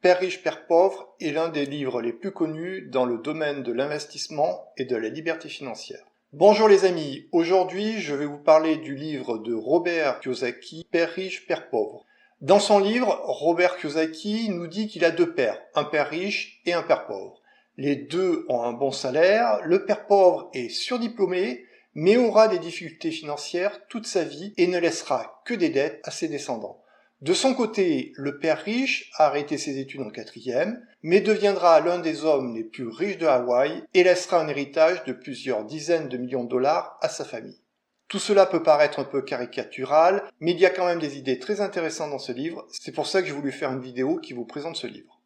Père riche, père pauvre est l'un des livres les plus connus dans le domaine de l'investissement et de la liberté financière. Bonjour les amis, aujourd'hui je vais vous parler du livre de Robert Kiyosaki, Père riche, père pauvre. Dans son livre, Robert Kiyosaki nous dit qu'il a deux pères, un père riche et un père pauvre. Les deux ont un bon salaire, le père pauvre est surdiplômé, mais aura des difficultés financières toute sa vie et ne laissera que des dettes à ses descendants. De son côté, le père riche a arrêté ses études en quatrième, mais deviendra l'un des hommes les plus riches de Hawaï et laissera un héritage de plusieurs dizaines de millions de dollars à sa famille. Tout cela peut paraître un peu caricatural, mais il y a quand même des idées très intéressantes dans ce livre, c'est pour ça que j'ai voulu faire une vidéo qui vous présente ce livre.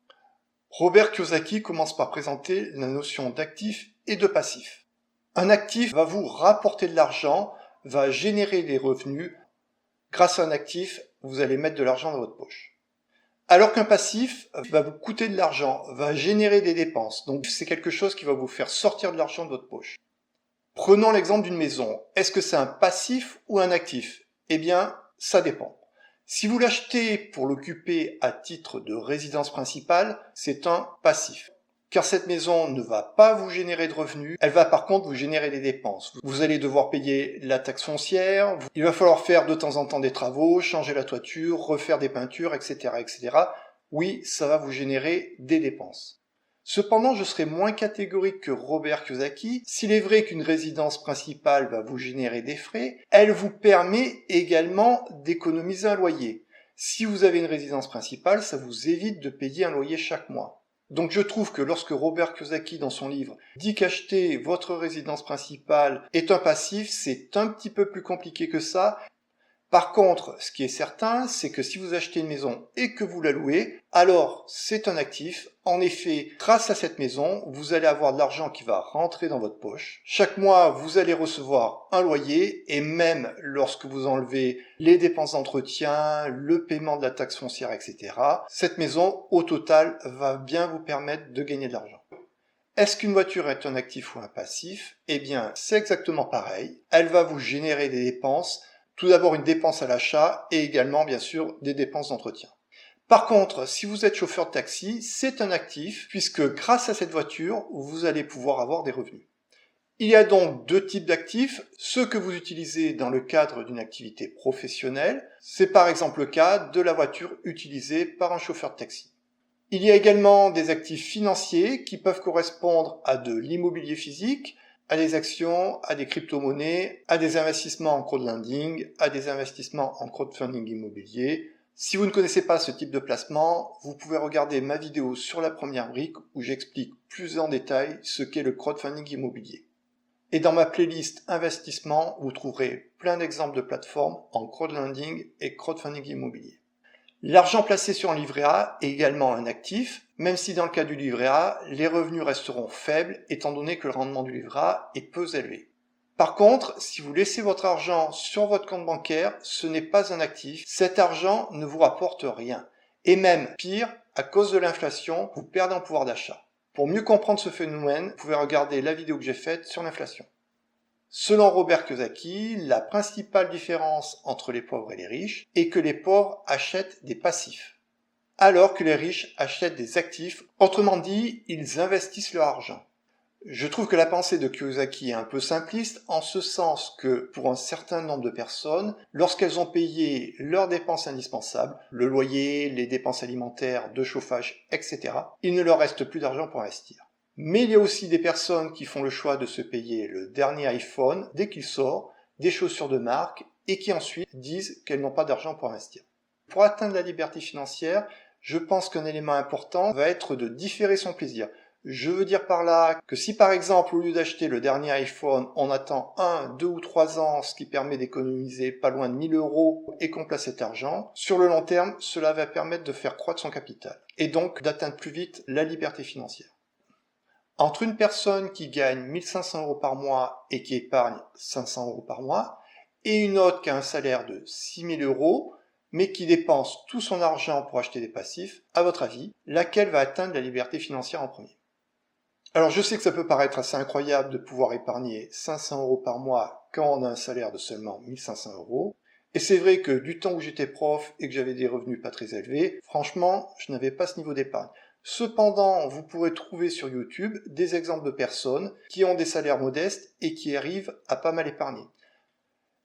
Robert Kiyosaki commence par présenter la notion d'actif et de passif. Un actif va vous rapporter de l'argent, va générer des revenus. Grâce à un actif, vous allez mettre de l'argent dans votre poche. Alors qu'un passif va vous coûter de l'argent, va générer des dépenses. Donc c'est quelque chose qui va vous faire sortir de l'argent de votre poche. Prenons l'exemple d'une maison. Est-ce que c'est un passif ou un actif? Eh bien, ça dépend. Si vous l'achetez pour l'occuper à titre de résidence principale, c'est un passif. Car cette maison ne va pas vous générer de revenus, elle va par contre vous générer des dépenses. Vous allez devoir payer la taxe foncière, il va falloir faire de temps en temps des travaux, changer la toiture, refaire des peintures, etc., etc. Oui, ça va vous générer des dépenses. Cependant, je serai moins catégorique que Robert Kiyosaki. S'il est vrai qu'une résidence principale va vous générer des frais, elle vous permet également d'économiser un loyer. Si vous avez une résidence principale, ça vous évite de payer un loyer chaque mois. Donc je trouve que lorsque Robert Kiyosaki dans son livre dit qu'acheter votre résidence principale est un passif, c'est un petit peu plus compliqué que ça. Par contre, ce qui est certain, c'est que si vous achetez une maison et que vous la louez, alors c'est un actif. En effet, grâce à cette maison, vous allez avoir de l'argent qui va rentrer dans votre poche. Chaque mois, vous allez recevoir un loyer et même lorsque vous enlevez les dépenses d'entretien, le paiement de la taxe foncière, etc., cette maison, au total, va bien vous permettre de gagner de l'argent. Est-ce qu'une voiture est un actif ou un passif? Eh bien, c'est exactement pareil. Elle va vous générer des dépenses. Tout d'abord une dépense à l'achat et également bien sûr des dépenses d'entretien. Par contre, si vous êtes chauffeur de taxi, c'est un actif puisque grâce à cette voiture, vous allez pouvoir avoir des revenus. Il y a donc deux types d'actifs, ceux que vous utilisez dans le cadre d'une activité professionnelle, c'est par exemple le cas de la voiture utilisée par un chauffeur de taxi. Il y a également des actifs financiers qui peuvent correspondre à de l'immobilier physique, à des actions, à des crypto-monnaies, à des investissements en crowdlending, à des investissements en crowdfunding immobilier. Si vous ne connaissez pas ce type de placement, vous pouvez regarder ma vidéo sur la première brique où j'explique plus en détail ce qu'est le crowdfunding immobilier. Et dans ma playlist investissement, vous trouverez plein d'exemples de plateformes en crowdlending et crowdfunding immobilier. L'argent placé sur un livret A est également un actif, même si dans le cas du livret A, les revenus resteront faibles étant donné que le rendement du livret A est peu élevé. Par contre, si vous laissez votre argent sur votre compte bancaire, ce n'est pas un actif, cet argent ne vous rapporte rien. Et même pire, à cause de l'inflation, vous perdez en pouvoir d'achat. Pour mieux comprendre ce phénomène, vous pouvez regarder la vidéo que j'ai faite sur l'inflation. Selon Robert Kiyosaki, la principale différence entre les pauvres et les riches est que les pauvres achètent des passifs, alors que les riches achètent des actifs, autrement dit, ils investissent leur argent. Je trouve que la pensée de Kiyosaki est un peu simpliste, en ce sens que pour un certain nombre de personnes, lorsqu'elles ont payé leurs dépenses indispensables, le loyer, les dépenses alimentaires, de chauffage, etc., il ne leur reste plus d'argent pour investir. Mais il y a aussi des personnes qui font le choix de se payer le dernier iPhone dès qu'il sort, des chaussures de marque, et qui ensuite disent qu'elles n'ont pas d'argent pour investir. Pour atteindre la liberté financière, je pense qu'un élément important va être de différer son plaisir. Je veux dire par là que si par exemple au lieu d'acheter le dernier iPhone, on attend 1, 2 ou 3 ans, ce qui permet d'économiser pas loin de 1000 € et qu'on place cet argent, sur le long terme, cela va permettre de faire croître son capital et donc d'atteindre plus vite la liberté financière. Entre une personne qui gagne 1500 € par mois et qui épargne 500 € par mois, et une autre qui a un salaire de 6000 € mais qui dépense tout son argent pour acheter des passifs, à votre avis, laquelle va atteindre la liberté financière en premier? Alors je sais que ça peut paraître assez incroyable de pouvoir épargner 500 € par mois quand on a un salaire de seulement 1500 €, Et c'est vrai que du temps où j'étais prof et que j'avais des revenus pas très élevés, franchement, je n'avais pas ce niveau d'épargne. Cependant, vous pourrez trouver sur YouTube des exemples de personnes qui ont des salaires modestes et qui arrivent à pas mal épargner.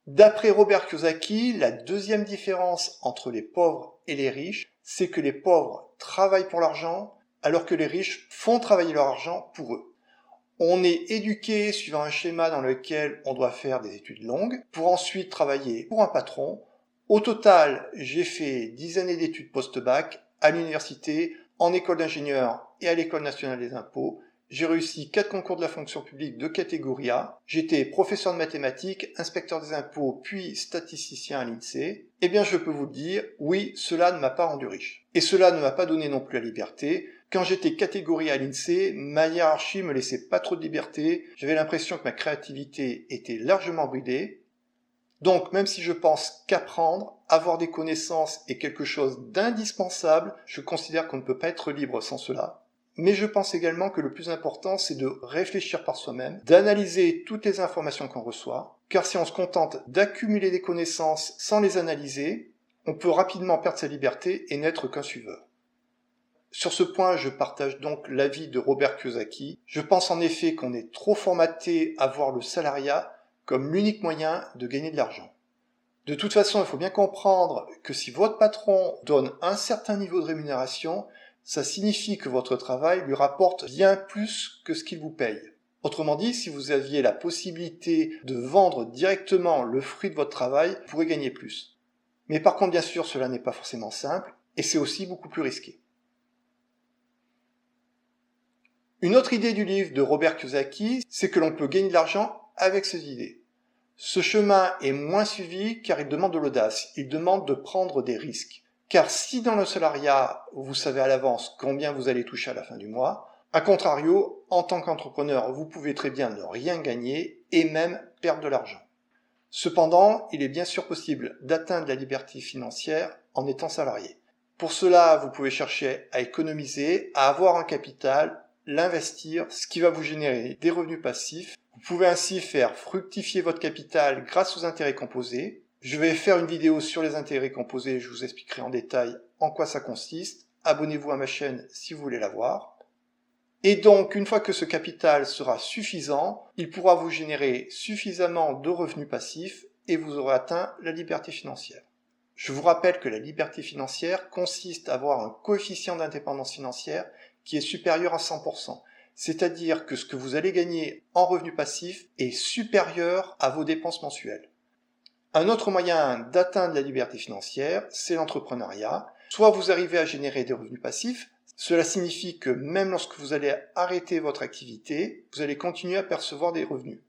D'après Robert Kiyosaki, la deuxième différence entre les pauvres et les riches, c'est que les pauvres travaillent pour l'argent, alors que les riches font travailler leur argent pour eux. On est éduqué suivant un schéma dans lequel on doit faire des études longues, pour ensuite travailler pour un patron. Au total, j'ai fait 10 années d'études post-bac à l'université, en école d'ingénieur et à l'école nationale des impôts. J'ai réussi 4 concours de la fonction publique de catégorie A. J'étais professeur de mathématiques, inspecteur des impôts, puis statisticien à l'INSEE. Eh bien, je peux vous le dire, oui, cela ne m'a pas rendu riche. Et cela ne m'a pas donné non plus la liberté. Quand j'étais catégorie à l'INSEE, ma hiérarchie me laissait pas trop de liberté. J'avais l'impression que ma créativité était largement bridée. Donc, même si je pense qu'apprendre, avoir des connaissances est quelque chose d'indispensable, je considère qu'on ne peut pas être libre sans cela. Mais je pense également que le plus important, c'est de réfléchir par soi-même, d'analyser toutes les informations qu'on reçoit, car si on se contente d'accumuler des connaissances sans les analyser, on peut rapidement perdre sa liberté et n'être qu'un suiveur. Sur ce point, je partage donc l'avis de Robert Kiyosaki. Je pense en effet qu'on est trop formaté à voir le salariat comme l'unique moyen de gagner de l'argent. De toute façon, il faut bien comprendre que si votre patron donne un certain niveau de rémunération, ça signifie que votre travail lui rapporte bien plus que ce qu'il vous paye. Autrement dit, si vous aviez la possibilité de vendre directement le fruit de votre travail, vous pourrez gagner plus. Mais par contre, bien sûr, cela n'est pas forcément simple, et c'est aussi beaucoup plus risqué. Une autre idée du livre de Robert Kiyosaki, c'est que l'on peut gagner de l'argent avec ses idées. Ce chemin est moins suivi car il demande de l'audace, il demande de prendre des risques. Car si dans le salariat, vous savez à l'avance combien vous allez toucher à la fin du mois, à contrario, en tant qu'entrepreneur, vous pouvez très bien ne rien gagner et même perdre de l'argent. Cependant, il est bien sûr possible d'atteindre la liberté financière en étant salarié. Pour cela, vous pouvez chercher à économiser, à avoir un capital, l'investir, ce qui va vous générer des revenus passifs. Vous pouvez ainsi faire fructifier votre capital grâce aux intérêts composés. Je vais faire une vidéo sur les intérêts composés, je vous expliquerai en détail en quoi ça consiste. Abonnez-vous à ma chaîne si vous voulez la voir. Et donc, une fois que ce capital sera suffisant, il pourra vous générer suffisamment de revenus passifs et vous aurez atteint la liberté financière. Je vous rappelle que la liberté financière consiste à avoir un coefficient d'indépendance financière qui est supérieur à 100%. C'est-à-dire que ce que vous allez gagner en revenus passifs est supérieur à vos dépenses mensuelles. Un autre moyen d'atteindre la liberté financière, c'est l'entrepreneuriat. Soit vous arrivez à générer des revenus passifs, cela signifie que même lorsque vous allez arrêter votre activité, vous allez continuer à percevoir des revenus.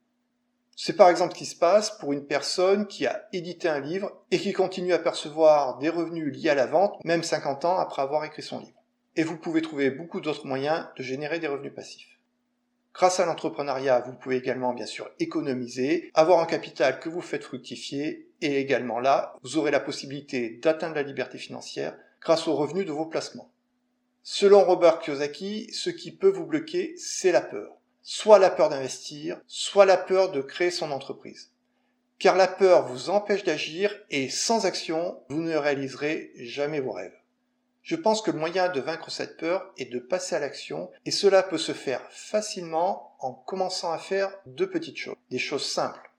C'est par exemple ce qui se passe pour une personne qui a édité un livre et qui continue à percevoir des revenus liés à la vente, même 50 ans après avoir écrit son livre. Et vous pouvez trouver beaucoup d'autres moyens de générer des revenus passifs. Grâce à l'entrepreneuriat, vous pouvez également bien sûr économiser, avoir un capital que vous faites fructifier, et également là, vous aurez la possibilité d'atteindre la liberté financière grâce aux revenus de vos placements. Selon Robert Kiyosaki, ce qui peut vous bloquer, c'est la peur. Soit la peur d'investir, soit la peur de créer son entreprise. Car la peur vous empêche d'agir et sans action, vous ne réaliserez jamais vos rêves. Je pense que le moyen de vaincre cette peur est de passer à l'action et cela peut se faire facilement en commençant à faire deux petites choses, des choses simples.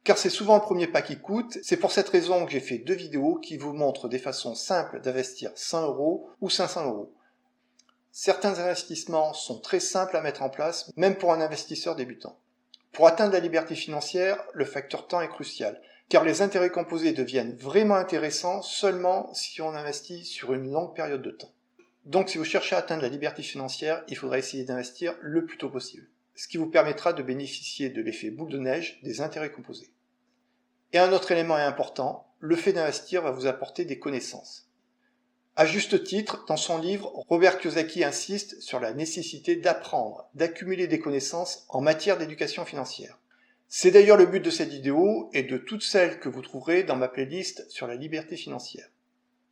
Car c'est souvent le premier pas qui coûte, c'est pour cette raison que j'ai fait 2 vidéos qui vous montrent des façons simples d'investir 100 € ou 500 €. Certains investissements sont très simples à mettre en place, même pour un investisseur débutant. Pour atteindre la liberté financière, le facteur temps est crucial, car les intérêts composés deviennent vraiment intéressants seulement si on investit sur une longue période de temps. Donc si vous cherchez à atteindre la liberté financière, il faudra essayer d'investir le plus tôt possible, ce qui vous permettra de bénéficier de l'effet boule de neige des intérêts composés. Et un autre élément est important, le fait d'investir va vous apporter des connaissances. À juste titre, dans son livre, Robert Kiyosaki insiste sur la nécessité d'apprendre, d'accumuler des connaissances en matière d'éducation financière. C'est d'ailleurs le but de cette vidéo et de toutes celles que vous trouverez dans ma playlist sur la liberté financière.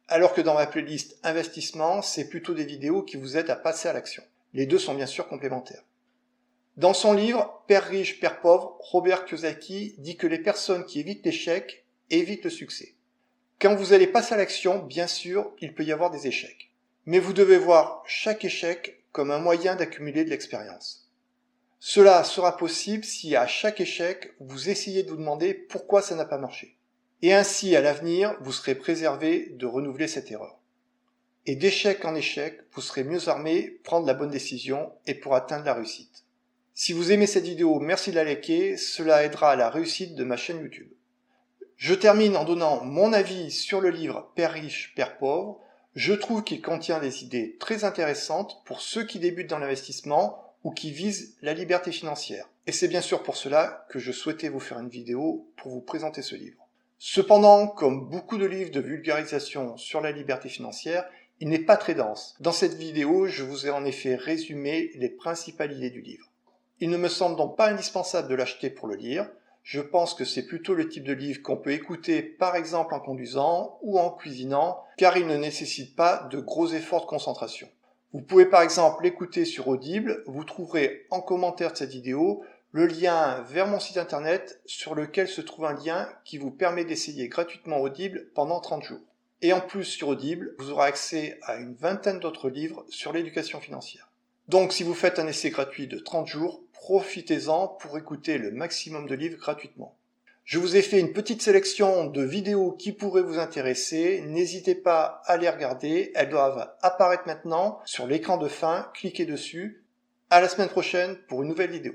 Alors que dans ma playlist investissement, c'est plutôt des vidéos qui vous aident à passer à l'action. Les deux sont bien sûr complémentaires. Dans son livre Père riche, Père pauvre, Robert Kiyosaki dit que les personnes qui évitent l'échec évitent le succès. Quand vous allez passer à l'action, bien sûr, il peut y avoir des échecs. Mais vous devez voir chaque échec comme un moyen d'accumuler de l'expérience. Cela sera possible si à chaque échec, vous essayez de vous demander pourquoi ça n'a pas marché. Et ainsi, à l'avenir, vous serez préservé de renouveler cette erreur. Et d'échec en échec, vous serez mieux armé pour prendre la bonne décision et pour atteindre la réussite. Si vous aimez cette vidéo, merci de la liker, cela aidera à la réussite de ma chaîne YouTube. Je termine en donnant mon avis sur le livre Père riche, Père pauvre. Je trouve qu'il contient des idées très intéressantes pour ceux qui débutent dans l'investissement ou qui visent la liberté financière. Et c'est bien sûr pour cela que je souhaitais vous faire une vidéo pour vous présenter ce livre. Cependant, comme beaucoup de livres de vulgarisation sur la liberté financière, il n'est pas très dense. Dans cette vidéo, je vous ai en effet résumé les principales idées du livre. Il ne me semble donc pas indispensable de l'acheter pour le lire. Je pense que c'est plutôt le type de livre qu'on peut écouter par exemple en conduisant ou en cuisinant, car il ne nécessite pas de gros efforts de concentration. Vous pouvez par exemple l'écouter sur Audible, vous trouverez en commentaire de cette vidéo le lien vers mon site internet sur lequel se trouve un lien qui vous permet d'essayer gratuitement Audible pendant 30 jours. Et en plus sur Audible, vous aurez accès à une vingtaine d'autres livres sur l'éducation financière. Donc si vous faites un essai gratuit de 30 jours, profitez-en pour écouter le maximum de livres gratuitement. Je vous ai fait une petite sélection de vidéos qui pourraient vous intéresser, n'hésitez pas à les regarder, elles doivent apparaître maintenant sur l'écran de fin, cliquez dessus. À la semaine prochaine pour une nouvelle vidéo.